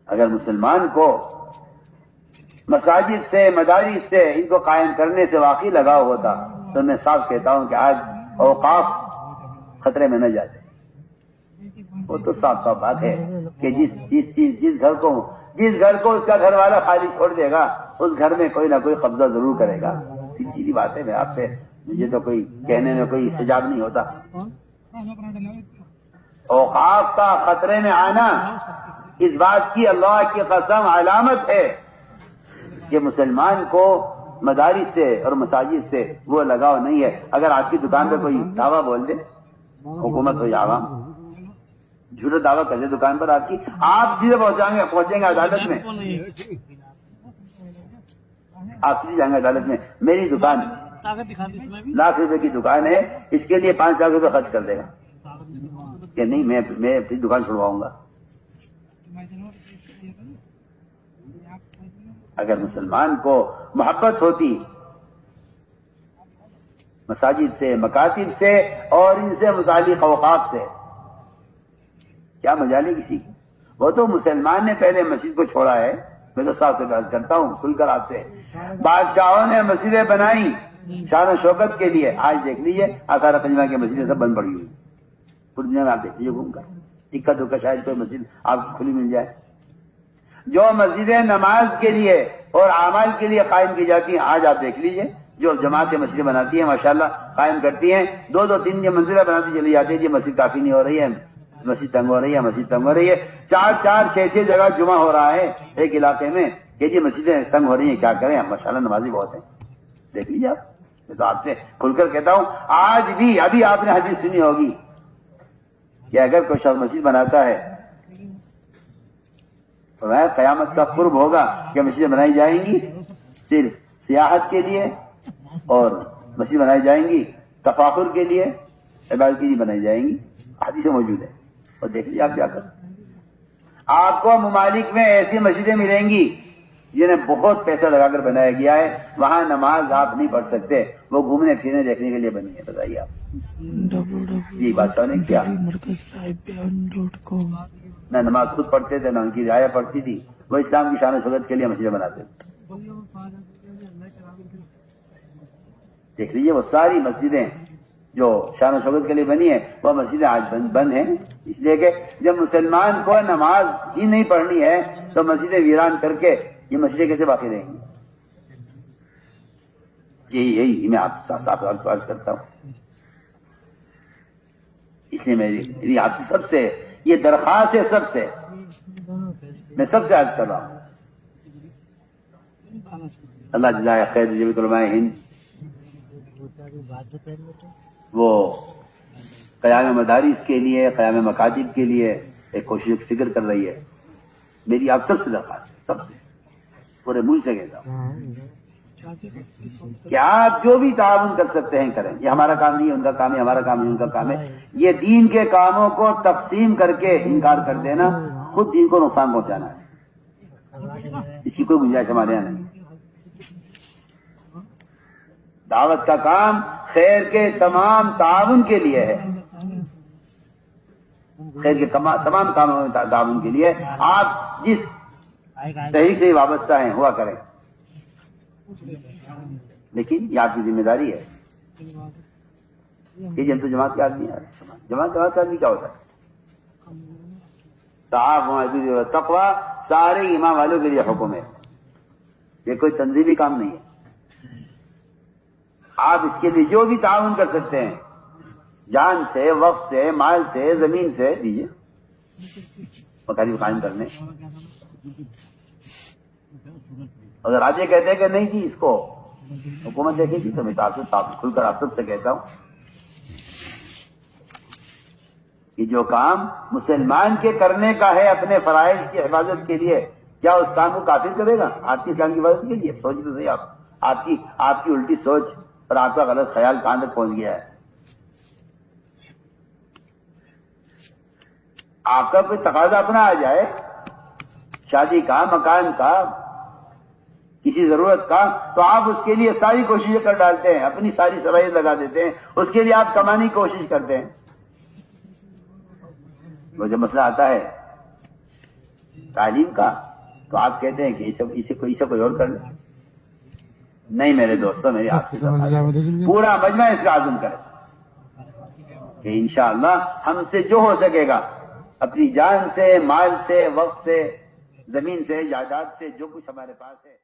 اگر مسلمان کو مساجد سے مدارس سے ان کو قائم کرنے سے واقعی لگاؤ ہوتا تو میں صاف کہتا ہوں کہ آج اوقاف خطرے میں نہ جاتے. وہ تو صاف صاف بات ہے کہ جس گھر کو اس کا گھر والا خالی چھوڑ دے گا اس گھر میں کوئی نہ کوئی قبضہ ضرور کرے گا. سیدھی بات ہے. میں آپ سے مجھے تو کوئی کہنے میں کوئی حجاب نہیں ہوتا. اوقاف کا خطرے میں آنا اس بات کی اللہ کی قسم علامت ہے کہ مسلمان کو مدارس سے اور مساجد سے وہ لگاؤ نہیں ہے. اگر آپ کی دکان پہ کوئی دعویٰ بول دے، حکومت ہو یا عوام، جھوٹا دعویٰ کر دے دکان پر آپ کی، آپ سیدھے پہنچیں گے عدالت میں. آپ سیدھے جائیں گے عدالت میں. میری دکان لاکھ روپے کی دکان ہے، اس کے لیے 5 لاکھ روپے خرچ کر دے گا کہ نہیں میں اپنی دکان چھڑواؤں گا. اگر مسلمان کو محبت ہوتی مساجد سے، مکاتب سے اور ان سے متعلق اوقاف سے، کیا مجالی کسی کی. وہ تو مسلمان نے پہلے مسجد کو چھوڑا ہے. میں تو صاحب سے بات کرتا ہوں کھل کر آپ سے. بادشاہوں نے مسجدیں بنائی شان و شوکت کے لیے. آج دیکھ لیجئے آثار قدیمہ کی مسجدیں سب بند پڑی ہوئی. پوری دنیا میں آپ دیکھ لیجیے گھوم کر، اکا دکا شاید کوئی مسجد آپ کو کھلی مل جائے. جو مسجدیں نماز کے لیے اور اعمال کے لیے قائم کی جاتی ہیں، آج آپ دیکھ لیجئے جو جماعتیں مسجدیں بناتی ہیں ماشاءاللہ قائم کرتی ہیں، 2 3 منزلیں بناتی چلی جاتی ہے. یہ مسجد کافی نہیں ہو رہی ہے، مسجد تنگ ہو رہی ہے، مسجد تنگ ہو رہی ہے. 4 6 جگہ جمعہ ہو رہا ہے ایک علاقے میں کہ جی مسجدیں تنگ ہو رہی ہیں، کیا کریں. ماشاءاللہ نمازی بہت ہیں، دیکھ لیجیے آپ. میں تو آپ سے کھل کر کہتا ہوں آج بھی ابھی آپ نے حدیث سنی ہوگی کہ اگر کوئی شخص مسجد بناتا ہے تو قیامت کا قرب ہوگا کہ مسجدیں بنائی جائیں گی صرف سیاحت کے لیے، اور مسجد بنائی جائیں گی تفاخر کے لیے، عبادت کے لیے بنائی جائیں گی. حدیث موجود ہے اور دیکھ لیجیے آپ کیا کر. آپ کو ممالک میں ایسی مسجدیں ملیں گی جنہیں بہت پیسہ لگا کر بنایا گیا ہے، وہاں نماز آپ نہیں پڑھ سکتے، وہ گھومنے پھرنے دیکھنے کے لیے بنی ہے. بتائیے آپ یہ بات نے کیا نہ نماز خود پڑھتے تھے نہ ان کی رعایا پڑھتی تھی. وہ اسلام کی شان و شوکت کے لیے مسجدیں بناتے تھے. دیکھ لیجیے وہ ساری مسجدیں جو شان و شوکت کے لیے بنی ہے وہ مسجدیں آج بند ہیں، اس لیے کہ جب مسلمان کو نماز ہی نہیں پڑھنی ہے تو مسجدیں ویران کر کے یہ مسجدیں کیسے باقی رہیں گی. یہی میں آپ صاف عرض کرتا ہوں. اس لیے میری آپ سے سب سے یہ درخواست ہے، میں سب سے عرض کر رہا ہوں. اللہ جزائے خیر جمعیت علماء ہند وہ قیام مدارس کے لیے، قیام مکاتب کے لیے ایک کوشش فکر کر رہی ہے. میری آپ سب سے درخواست ہے، سب سے پورے ملک سے کہتا ہوں کہ آپ جو بھی تعاون کر سکتے ہیں کریں. یہ ہمارا کام نہیں ہے، ان کا کام ہے. ہمارا کام نہیں، ان کا کام ہے. یہ دین کے کاموں کو تقسیم کر کے انکار کر دینا خود دین کو نقصان پہنچانا ہے. اس کی کوئی گنجائش ہمارے یہاں نہیں. دعوت کا کام خیر کے تمام تعاون کے لیے ہے، خیر کے تمام کاموں میں تعاون کے لیے. آپ جس تحریک سے وابستہ ہیں ہوا کریں، لیکن یہ آپ کی ذمہ داری ہے. یہ جن تو جماعت کے آدمی ہے، جماعت کے آدمی کیا ہوتا ہے؟ تعاون تقویٰ سارے ایمان والوں کے لیے حکم ہے. یہ کوئی تنظیمی کام نہیں ہے. آپ اس کے لیے جو بھی تعاون کر سکتے ہیں، جان سے، وقت سے، مال سے، زمین سے دیجیے مکاتب قائم کرنے. اگر آج یہ کہتے ہیں کہ نہیں جی اس کو حکومت دیکھے گی تو میں آپ سے کھل کر آپ سب سے کہتا ہوں کہ جو کام مسلمان کے کرنے کا ہے اپنے فرائض کی حفاظت کے لیے، کیا اس کام کو کافر کرے گا آپ کی اسلام کی حفاظت کے لیے؟ سوچ تو صحیح. آپ کی الٹی سوچ اور آپ کا غلط خیال کہاں تک پہنچ گیا ہے. آپ کا کوئی تقاضا اپنا آ جائے شادی کا، مکان کا، کسی ضرورت کا، تو آپ اس کے لیے ساری کوششیں کر ڈالتے ہیں، اپنی ساری صلاحیت لگا دیتے ہیں، اس کے لیے آپ کمانے کی کوشش کرتے ہیں. وہ جب مسئلہ آتا ہے تعلیم کا، تو آپ کہتے ہیں کہ اسے کوئی اور کر لے. نہیں میرے دوستوں، میری آپ سے پورا مجمع اس کا عزم کرے کہ انشاءاللہ ہم سے جو ہو سکے گا، اپنی جان سے، مال سے، وقت سے، زمین سے، جائیداد سے، جو کچھ ہمارے پاس ہے